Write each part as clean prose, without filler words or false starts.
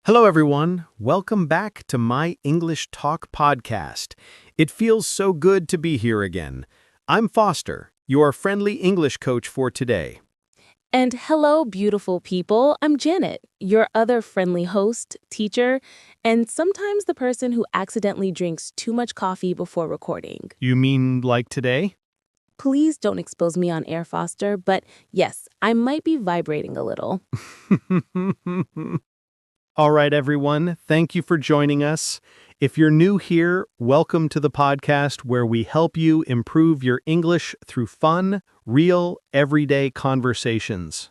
Hello, everyone. Welcome back to my English Talk podcast. It feels so good to be here again. I'm Foster, your friendly English coach for today. And hello, beautiful people. I'm Janet, your other friendly host, teacher, and sometimes the person who accidentally drinks too much coffee before recording. You mean like today? Please don't expose me on air, Foster, but yes, I might be vibrating a little. All right, everyone. Thank you for joining us. If you're new here, welcome to the podcast where we help you improve your English through fun, real, everyday conversations.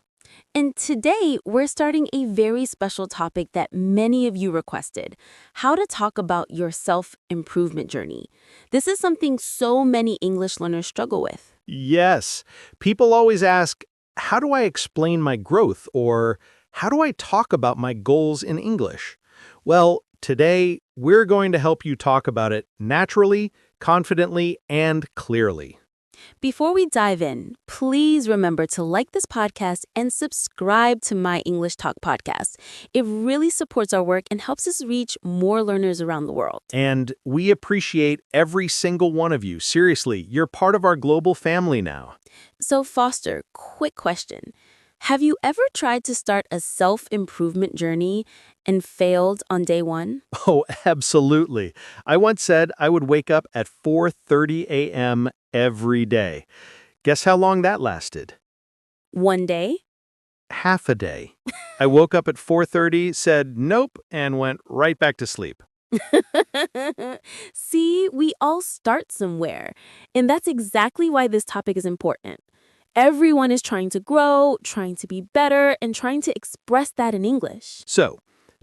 And today, we're starting a very special topic that many of you requested: how to talk about your self-improvement journey. This is something so many English learners struggle with. Yes, people always ask, how do I explain my growth, or how do I talk about my goals in English? Well, today we're going to help you talk about it naturally, confidently, and clearly. Before we dive in, please remember to like this podcast and subscribe to My English Talk podcast. It really supports our work and helps us reach more learners around the world. And we appreciate every single one of you. Seriously, you're part of our global family now. So, Foster, quick question. Have you ever tried to start a self-improvement journey and failed on day one? Oh, absolutely. I once said I would wake up at 4:30 a.m. every day. Guess how long that lasted? One day? Half a day. I woke up at 4:30, said nope, and went right back to sleep. See, we all start somewhere. And that's exactly why this topic is important. Everyone is trying to grow, trying to be better, and trying to express that in English. So,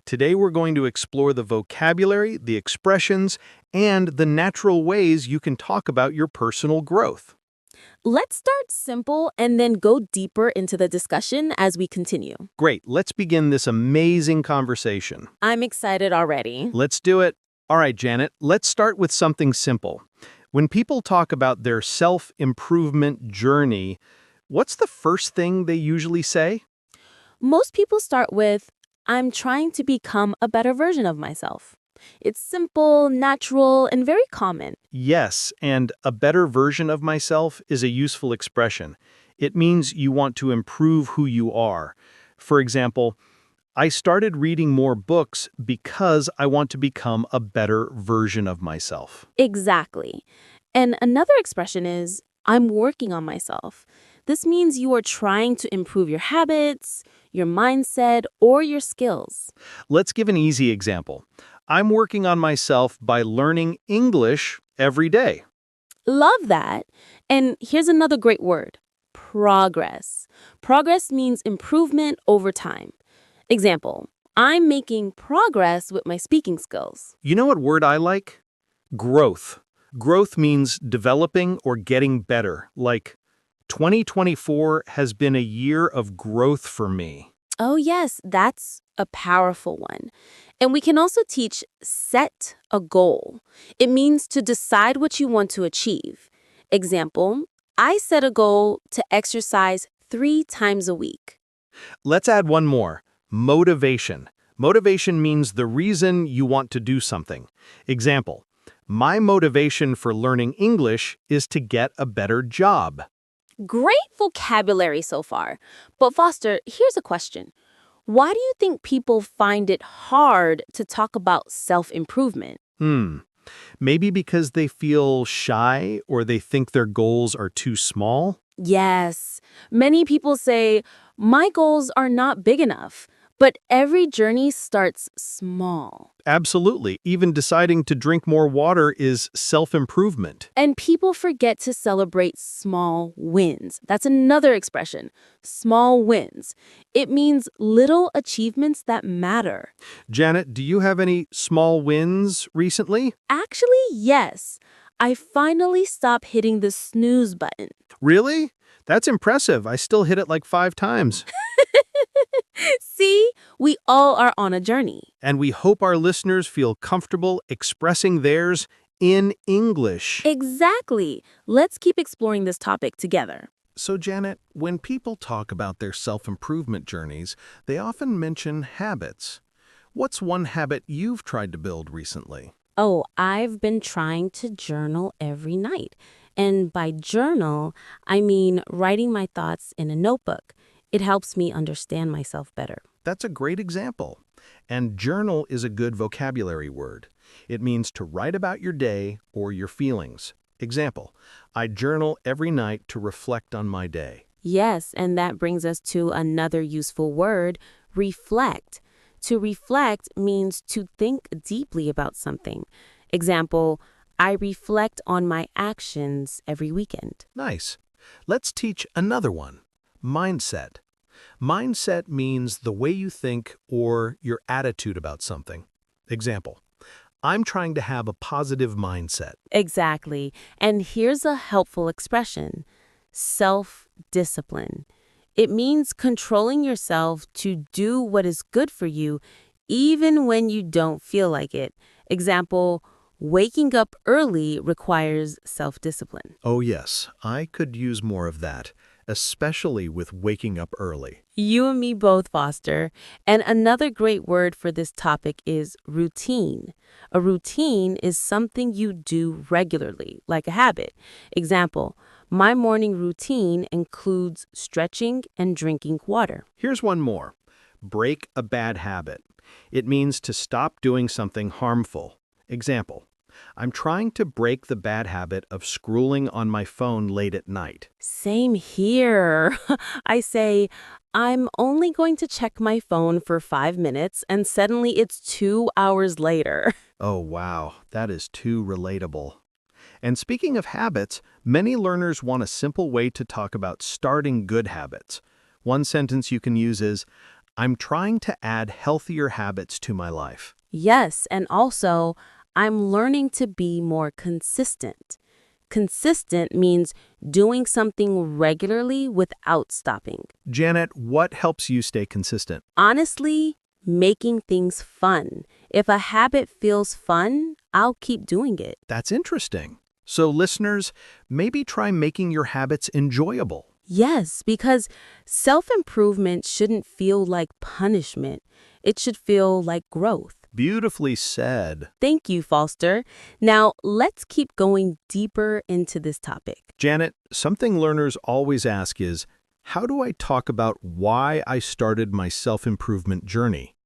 today we're going to explore the vocabulary, the expressions, and the natural ways you can talk about your personal growth. Let's start simple and then go deeper into the discussion as we continue. Great, let's begin this amazing conversation. I'm excited already. Let's do it. All right, Janet, let's start with something simple. When people talk about their self-improvement journey, what's the first thing they usually say? Most people start with, I'm trying to become a better version of myself. It's simple, natural, and very common. Yes, and a better version of myself is a useful expression. It means you want to improve who you are. For example, I started reading more books because I want to become a better version of myself. Exactly. And another expression is, I'm working on myself. This means you are trying to improve your habits, your mindset, or your skills. Let's give an easy example. I'm working on myself by learning English every day. Love that. And here's another great word: progress. Progress means improvement over time. Example, I'm making progress with my speaking skills. You know what word I like? Growth. Growth means developing or getting better, like 2024 has been a year of growth for me. Oh, yes, that's a powerful one. And we can also teach set a goal. It means to decide what you want to achieve. Example, I set a goal to exercise 3 times a week. Let's add one more. Motivation. Motivation means the reason you want to do something. Example, my motivation for learning English is to get a better job. Great vocabulary so far. But Foster, here's a question. Why do you think people find it hard to talk about self-improvement? Maybe because they feel shy or they think their goals are too small? Yes, many people say, my goals are not big enough. But every journey starts small. Absolutely. Even deciding to drink more water is self-improvement. And people forget to celebrate small wins. That's another expression, small wins. It means little achievements that matter. Janet, do you have any small wins recently? Actually, yes. I finally stopped hitting the snooze button. Really? That's impressive. I still hit it like 5 times. See, we all are on a journey. And we hope our listeners feel comfortable expressing theirs in English. Exactly. Let's keep exploring this topic together. So, Janet, when people talk about their self-improvement journeys, they often mention habits. What's one habit you've tried to build recently? Oh, I've been trying to journal every night. And by journal, I mean writing my thoughts in a notebook. It helps me understand myself better. That's a great example. And journal is a good vocabulary word. It means to write about your day or your feelings. Example, I journal every night to reflect on my day. Yes, and that brings us to another useful word, reflect. To reflect means to think deeply about something. Example, I reflect on my actions every weekend. Nice. Let's teach another one, mindset. Mindset means the way you think or your attitude about something. Example, I'm trying to have a positive mindset. Exactly. And here's a helpful expression, self-discipline. It means controlling yourself to do what is good for you, even when you don't feel like it. Example, waking up early requires self-discipline. Oh yes, I could use more of that, especially with waking up early. You and me both, Foster. And another great word for this topic is routine. A routine is something you do regularly, like a habit. Example, my morning routine includes stretching and drinking water. Here's one more. Break a bad habit. It means to stop doing something harmful. Example, I'm trying to break the bad habit of scrolling on my phone late at night. Same here. I say, I'm only going to check my phone for 5 minutes, and suddenly it's 2 hours later. Oh wow, that is too relatable. And speaking of habits, many learners want a simple way to talk about starting good habits. One sentence you can use is, I'm trying to add healthier habits to my life. Yes, and also, I'm learning to be more consistent. Consistent means doing something regularly without stopping. Janet, what helps you stay consistent? Honestly, making things fun. If a habit feels fun, I'll keep doing it. That's interesting. So listeners, maybe try making your habits enjoyable. Yes, because self-improvement shouldn't feel like punishment. It should feel like growth. Beautifully said. Thank you, Foster. Now, let's keep going deeper into this topic. Janet, something learners always ask is, how do I talk about why I started my self-improvement journey?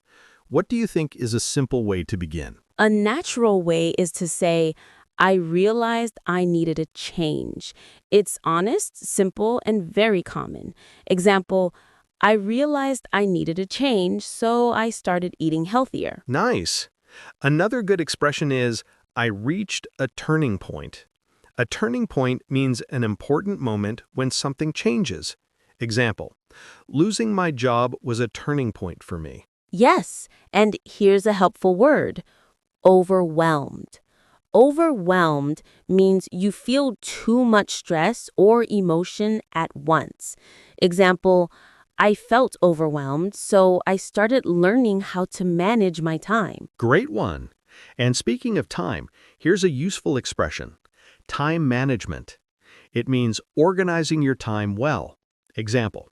What do you think is a simple way to begin? A natural way is to say, I realized I needed a change. It's honest, simple, and very common. Example, I realized I needed a change, so I started eating healthier. Nice. Another good expression is, I reached a turning point. A turning point means an important moment when something changes. Example, losing my job was a turning point for me. Yes, and here's a helpful word, overwhelmed. Overwhelmed means you feel too much stress or emotion at once. Example, I felt overwhelmed, so I started learning how to manage my time. Great one. And speaking of time, here's a useful expression, time management. It means organizing your time well. Example,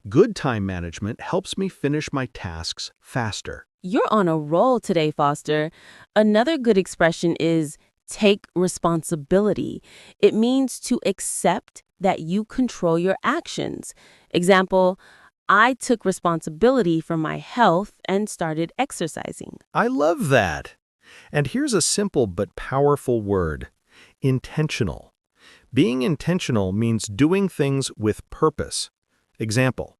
good time management helps me finish my tasks faster. You're on a roll today, Foster. Another good expression is take responsibility. It means to accept that you control your actions. Example, I took responsibility for my health and started exercising. I love that. And here's a simple but powerful word, intentional. Being intentional means doing things with purpose. Example,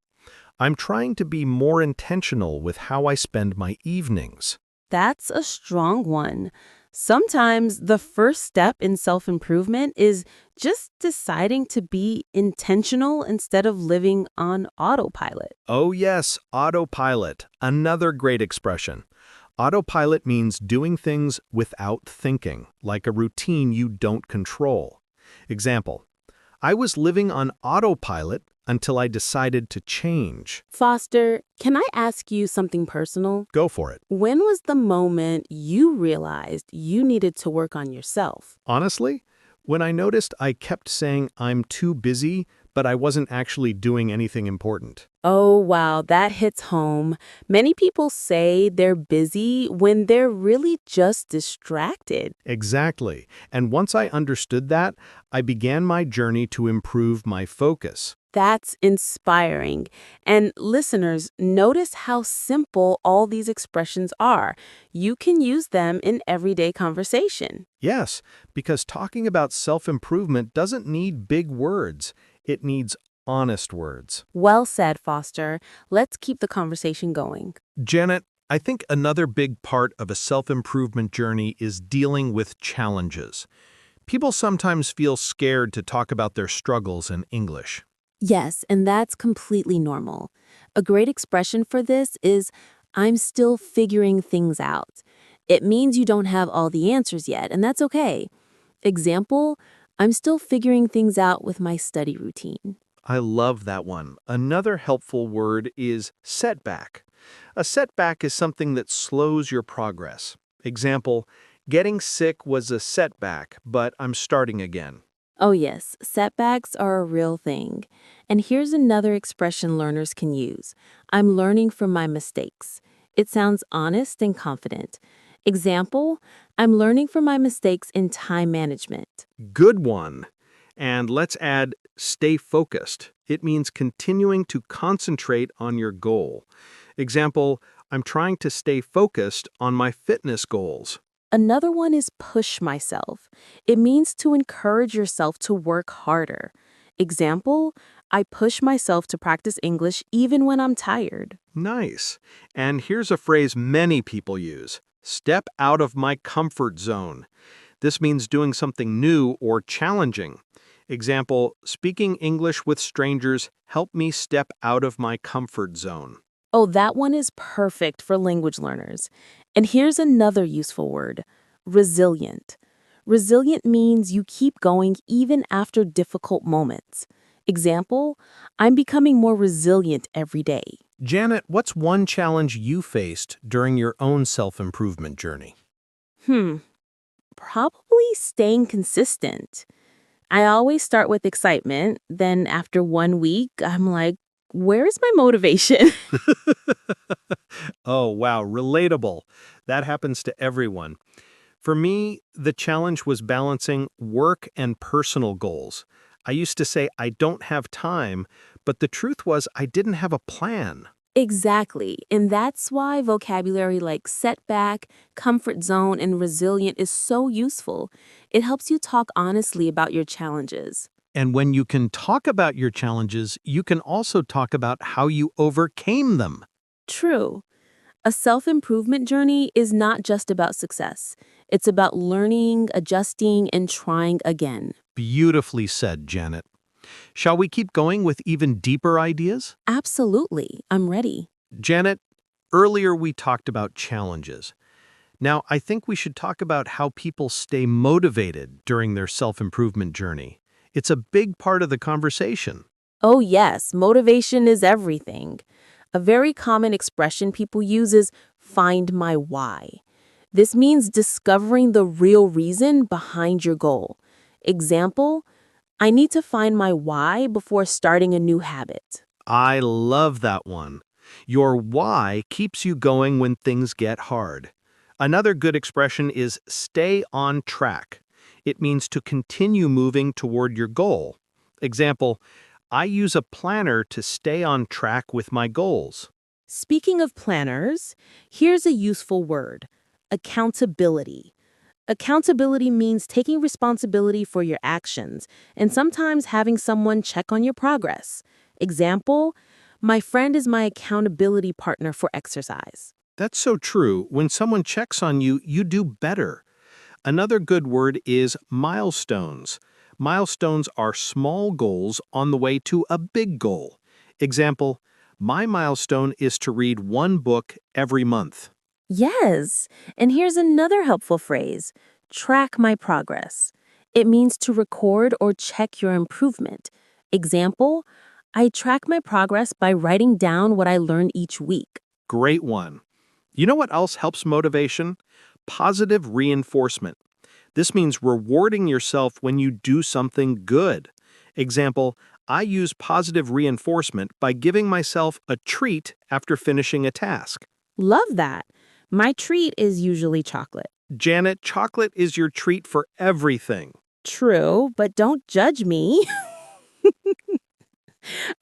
I'm trying to be more intentional with how I spend my evenings. That's a strong one. Sometimes the first step in self-improvement is just deciding to be intentional instead of living on autopilot. Oh yes, autopilot, another great expression. Autopilot means doing things without thinking, like a routine you don't control. Example, I was living on autopilot until I decided to change. Foster, can I ask you something personal? Go for it. When was the moment you realized you needed to work on yourself? Honestly, when I noticed I kept saying I'm too busy, but I wasn't actually doing anything important. Oh, wow, that hits home. Many people say they're busy when they're really just distracted. Exactly. And once I understood that, I began my journey to improve my focus. That's inspiring. And listeners, notice how simple all these expressions are. You can use them in everyday conversation. Yes, because talking about self-improvement doesn't need big words. It needs honest words. Well said, Foster. Let's keep the conversation going. Janet, I think another big part of a self-improvement journey is dealing with challenges. People sometimes feel scared to talk about their struggles in English. Yes, and that's completely normal. A great expression for this is, I'm still figuring things out. It means you don't have all the answers yet, and that's okay. Example, I'm still figuring things out with my study routine. I love that one. Another helpful word is setback. A setback is something that slows your progress. Example, getting sick was a setback, but I'm starting again. Oh, yes, setbacks are a real thing. And here's another expression learners can use, I'm learning from my mistakes. It sounds honest and confident. Example, I'm learning from my mistakes in time management. Good one. And let's add stay focused. It means continuing to concentrate on your goal. Example, I'm trying to stay focused on my fitness goals. Another one is push myself. It means to encourage yourself to work harder. Example, I push myself to practice English even when I'm tired. Nice. And here's a phrase many people use. Step out of my comfort zone. This means doing something new or challenging. Example, speaking English with strangers helped me step out of my comfort zone. Oh, that one is perfect for language learners. And here's another useful word, resilient. Resilient means you keep going even after difficult moments. Example, I'm becoming more resilient every day. Janet, what's one challenge you faced during your own self-improvement journey? Hmm, probably staying consistent. I always start with excitement, then after 1 week, I'm like, where's my motivation? Oh, wow, relatable. That happens to everyone. For me, the challenge was balancing work and personal goals. I used to say I don't have time, but the truth was I didn't have a plan. Exactly. And that's why vocabulary like setback, comfort zone, and resilient is so useful. It helps you talk honestly about your challenges. And when you can talk about your challenges, you can also talk about how you overcame them. True. A self improvement journey is not just about success, it's about learning, adjusting, and trying again. Beautifully said, Janet. Shall we keep going with even deeper ideas? Absolutely. I'm ready. Janet, earlier we talked about challenges. Now, I think we should talk about how people stay motivated during their self-improvement journey. It's a big part of the conversation. Oh, yes, motivation is everything. A very common expression people use is find my why. This means discovering the real reason behind your goal. Example, I need to find my why before starting a new habit. I love that one. Your why keeps you going when things get hard. Another good expression is stay on track. It means to continue moving toward your goal. Example, I use a planner to stay on track with my goals. Speaking of planners, here's a useful word, accountability. Accountability means taking responsibility for your actions and sometimes having someone check on your progress. Example, my friend is my accountability partner for exercise. That's so true. When someone checks on you, you do better. Another good word is milestones. Milestones are small goals on the way to a big goal. Example, my milestone is to read one book every month. Yes, and here's another helpful phrase, track my progress. It means to record or check your improvement. Example, I track my progress by writing down what I learn each week. Great one. You know what else helps motivation? Positive reinforcement. This means rewarding yourself when you do something good. Example, I use positive reinforcement by giving myself a treat after finishing a task. Love that. My treat is usually chocolate. Janet, chocolate is your treat for everything. True, but don't judge me.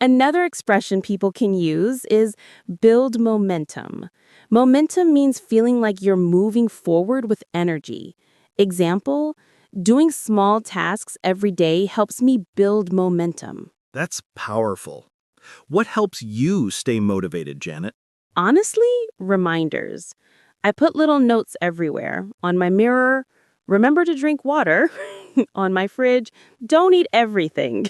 Another expression people can use is build momentum. Momentum means feeling like you're moving forward with energy. Example, doing small tasks every day helps me build momentum. That's powerful. What helps you stay motivated, Janet? Honestly, reminders. I put little notes everywhere. On my mirror, remember to drink water. On my fridge, don't eat everything.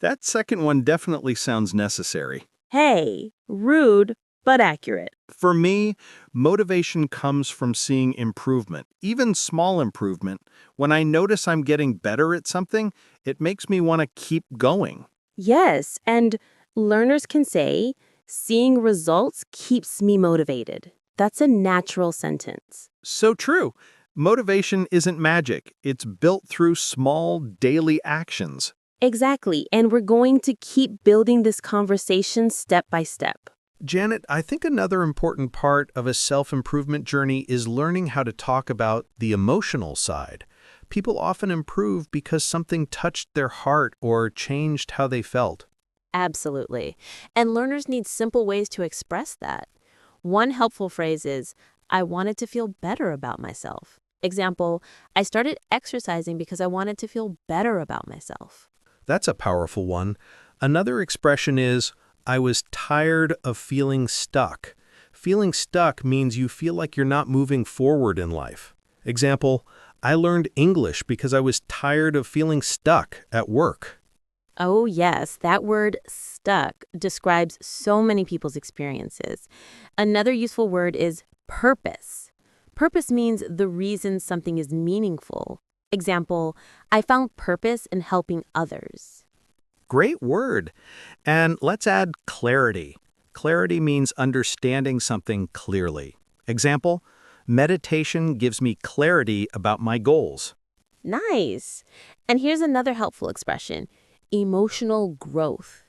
That second one definitely sounds necessary. Hey, rude, but accurate. For me, motivation comes from seeing improvement, even small improvement. When I notice I'm getting better at something, it makes me want to keep going. Yes, and learners can say, seeing results keeps me motivated. That's a natural sentence. So true. Motivation isn't magic. It's built through small daily actions. Exactly, and we're going to keep building this conversation step by step. Janet, I think another important part of a self-improvement journey is learning how to talk about the emotional side. People often improve because something touched their heart or changed how they felt. Absolutely. And learners need simple ways to express that. One helpful phrase is, I wanted to feel better about myself. Example, I started exercising because I wanted to feel better about myself. That's a powerful one. Another expression is, I was tired of feeling stuck. Feeling stuck means you feel like you're not moving forward in life. Example, I learned English because I was tired of feeling stuck at work. Oh, yes, that word stuck describes so many people's experiences. Another useful word is purpose. Purpose means the reason something is meaningful. Example, I found purpose in helping others. Great word. And let's add clarity. Clarity means understanding something clearly. Example, meditation gives me clarity about my goals. Nice. And here's another helpful expression, emotional growth.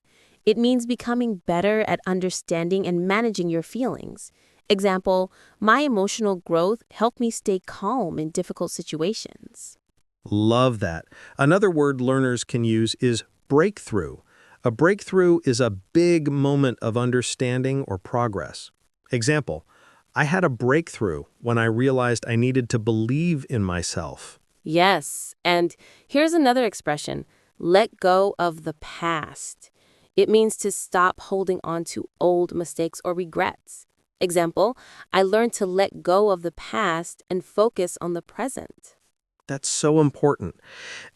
It means becoming better at understanding and managing your feelings. Example, my emotional growth helped me stay calm in difficult situations. Love that. Another word learners can use is breakthrough. A breakthrough is a big moment of understanding or progress. Example, I had a breakthrough when I realized I needed to believe in myself. Yes, and here's another expression, let go of the past. It means to stop holding on to old mistakes or regrets. Example, I learned to let go of the past and focus on the present. That's so important.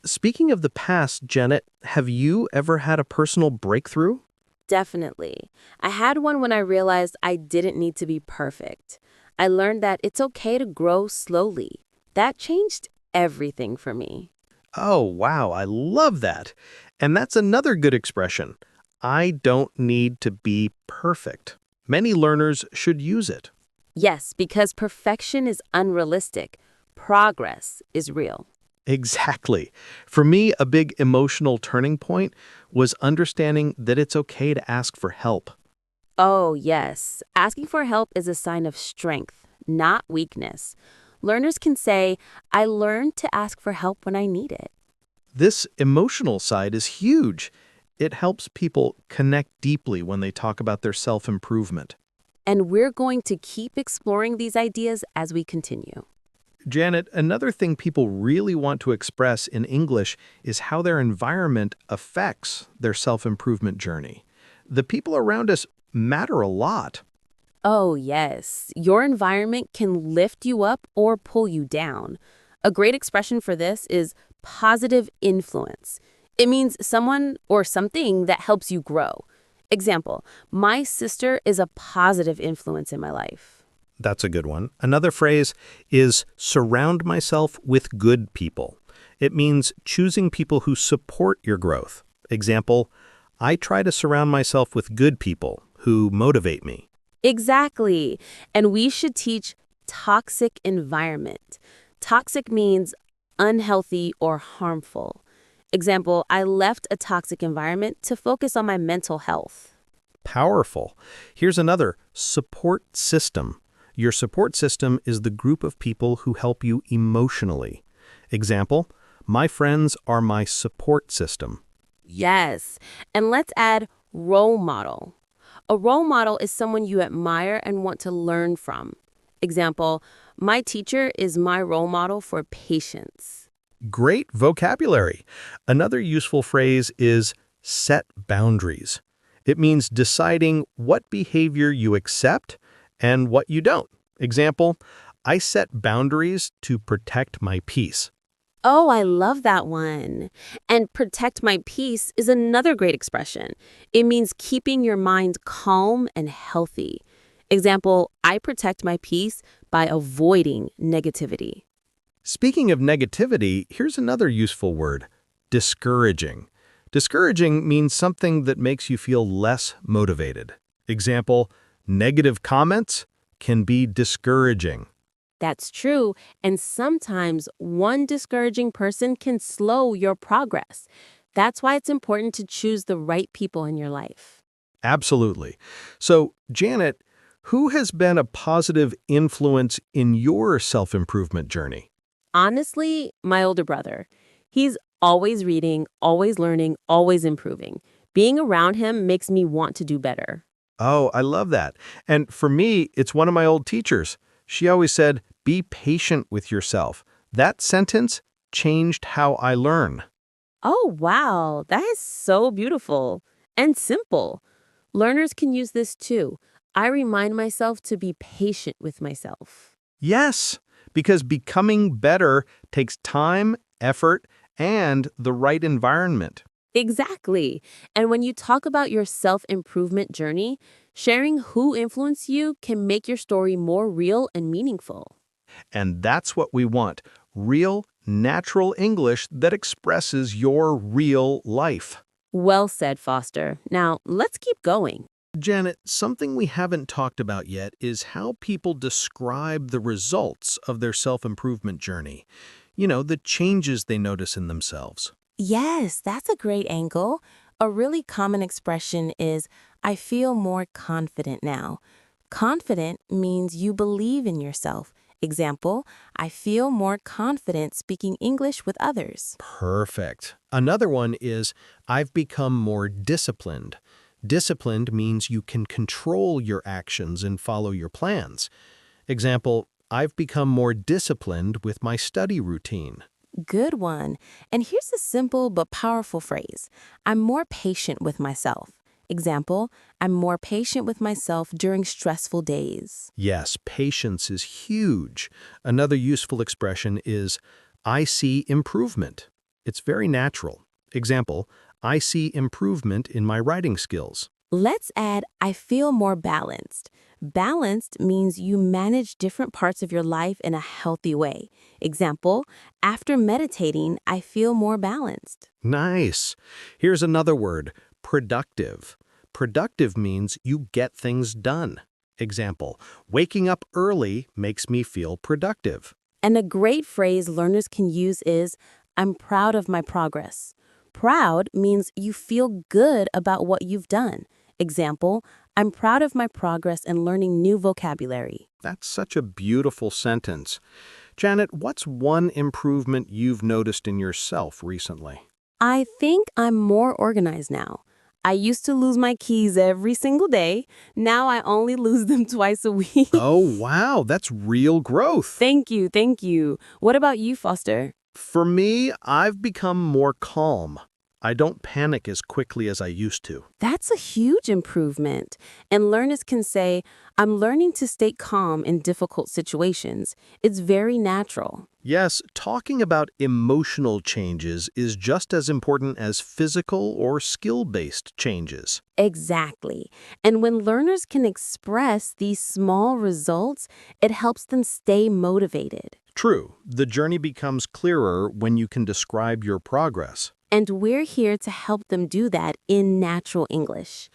Speaking of the past, Janet, have you ever had a personal breakthrough? Definitely. I had one when I realized I didn't need to be perfect. I learned that it's okay to grow slowly. That changed everything for me. Oh, wow, I love that. And that's another good expression. I don't need to be perfect. Many learners should use it. Yes, because perfection is unrealistic. Progress is real. Exactly. For me, a big emotional turning point was understanding that it's okay to ask for help. Oh, yes. Asking for help is a sign of strength, not weakness. Learners can say, I learned to ask for help when I need it. This emotional side is huge. It helps people connect deeply when they talk about their self-improvement. And we're going to keep exploring these ideas as we continue. Janet, another thing people really want to express in English is how their environment affects their self-improvement journey. The people around us matter a lot. Oh, yes. Your environment can lift you up or pull you down. A great expression for this is positive influence. It means someone or something that helps you grow. Example, my sister is a positive influence in my life. That's a good one. Another phrase is surround myself with good people. It means choosing people who support your growth. Example, I try to surround myself with good people who motivate me. Exactly. And we should teach toxic environment. Toxic means unhealthy or harmful. Example, I left a toxic environment to focus on my mental health. Powerful. Here's another, support system. Your support system is the group of people who help you emotionally. Example, my friends are my support system. Yes. And let's add role model. A role model is someone you admire and want to learn from. Example, my teacher is my role model for patience. Great vocabulary. Another useful phrase is set boundaries. It means deciding what behavior you accept and what you don't. Example, I set boundaries to protect my peace. Oh, I love that one. And protect my peace is another great expression. It means keeping your mind calm and healthy. Example, I protect my peace by avoiding negativity. Speaking of negativity, here's another useful word, discouraging. Discouraging means something that makes you feel less motivated. Example, negative comments can be discouraging. That's true, and sometimes one discouraging person can slow your progress. That's why it's important to choose the right people in your life. Absolutely. So, Janet, who has been a positive influence in your self-improvement journey? Honestly, my older brother. He's always reading, always learning, always improving. Being around him makes me want to do better. Oh, I love that. And for me, it's one of my old teachers. She always said, be patient with yourself. That sentence changed how I learn. Oh, wow, that is so beautiful and simple. Learners can use this too. I remind myself to be patient with myself. Yes, because becoming better takes time, effort, and the right environment. Exactly. And when you talk about your self improvement journey, sharing who influenced you can make your story more real and meaningful. And that's what we want, real, natural English that expresses your real life. Well said, Foster. Now, let's keep going. Janet, something we haven't talked about yet is how people describe the results of their self-improvement journey. The changes they notice in themselves. Yes, that's a great angle. A really common expression is, I feel more confident now. Confident means you believe in yourself. Example, I feel more confident speaking English with others. Perfect. Another one is, I've become more disciplined. Disciplined means you can control your actions and follow your plans. Example, I've become more disciplined with my study routine. Good one. And here's a simple but powerful phrase. I'm more patient with myself. Example, I'm more patient with myself during stressful days. Yes, patience is huge. Another useful expression is, I see improvement. It's very natural. Example, I see improvement in my writing skills. Let's add, I feel more balanced. Balanced means you manage different parts of your life in a healthy way. Example, after meditating, I feel more balanced. Nice. Here's another word, productive. Productive means you get things done. Example, waking up early makes me feel productive. And a great phrase learners can use is, I'm proud of my progress. Proud means you feel good about what you've done. Example, I'm proud of my progress in learning new vocabulary. That's such a beautiful sentence. Janet, what's one improvement you've noticed in yourself recently? I think I'm more organized now. I used to lose my keys every single day. Now I only lose them twice a week. Oh, wow, that's real growth. Thank you, thank you. What about you, Foster? For me, I've become more calm. I don't panic as quickly as I used to. That's a huge improvement. And learners can say, I'm learning to stay calm in difficult situations. It's very natural. Yes, talking about emotional changes is just as important as physical or skill-based changes. Exactly. And when learners can express these small results, it helps them stay motivated. True, the journey becomes clearer when you can describe your progress. And we're here to help them do that in natural English.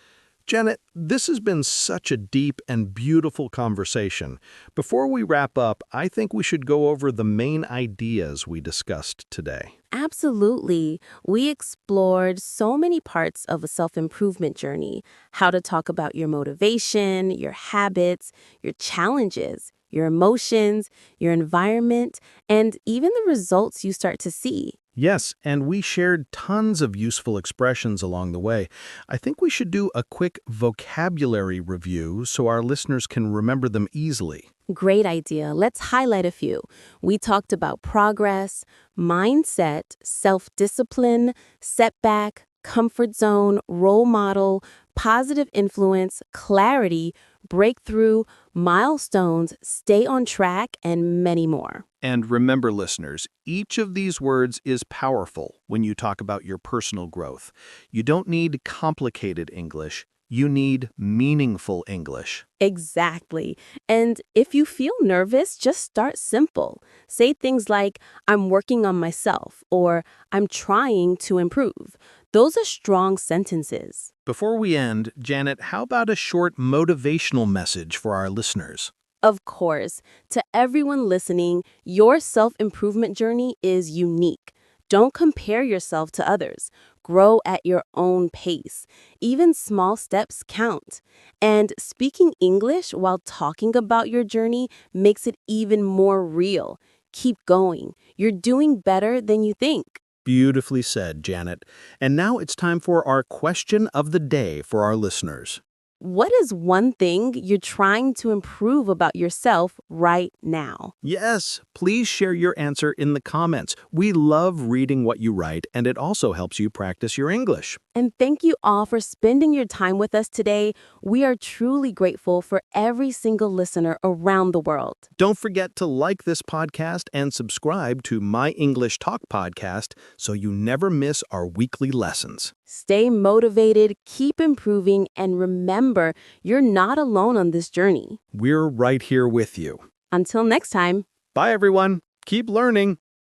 Janet, this has been such a deep and beautiful conversation. Before we wrap up, I think we should go over the main ideas we discussed today. Absolutely. We explored so many parts of a self-improvement journey: how to talk about your motivation, your habits, your challenges, your emotions, your environment, and even the results you start to see. Yes, and we shared tons of useful expressions along the way. I think we should do a quick vocabulary review so our listeners can remember them easily. Great idea. Let's highlight a few. We talked about progress, mindset, self-discipline, setback, comfort zone, role model, positive influence, clarity, breakthrough, milestones, stay on track, and many more. And remember, listeners, each of these words is powerful when you talk about your personal growth. You don't need complicated English. You need meaningful English. Exactly. And if you feel nervous, just start simple. Say things like, I'm working on myself, or I'm trying to improve. Those are strong sentences. Before we end, Janet, how about a short motivational message for our listeners? Of course, to everyone listening, your self-improvement journey is unique. Don't compare yourself to others. Grow at your own pace. Even small steps count. And speaking English while talking about your journey makes it even more real. Keep going. You're doing better than you think. Beautifully said, Janet. And now it's time for our question of the day for our listeners. What is one thing you're trying to improve about yourself right now? Yes, please share your answer in the comments. We love reading what you write, and it also helps you practice your English. And thank you all for spending your time with us today. We are truly grateful for every single listener around the world. Don't forget to like this podcast and subscribe to My English Talk podcast so you never miss our weekly lessons. Stay motivated, keep improving, and remember, you're not alone on this journey. We're right here with you. Until next time. Bye, everyone. Keep learning.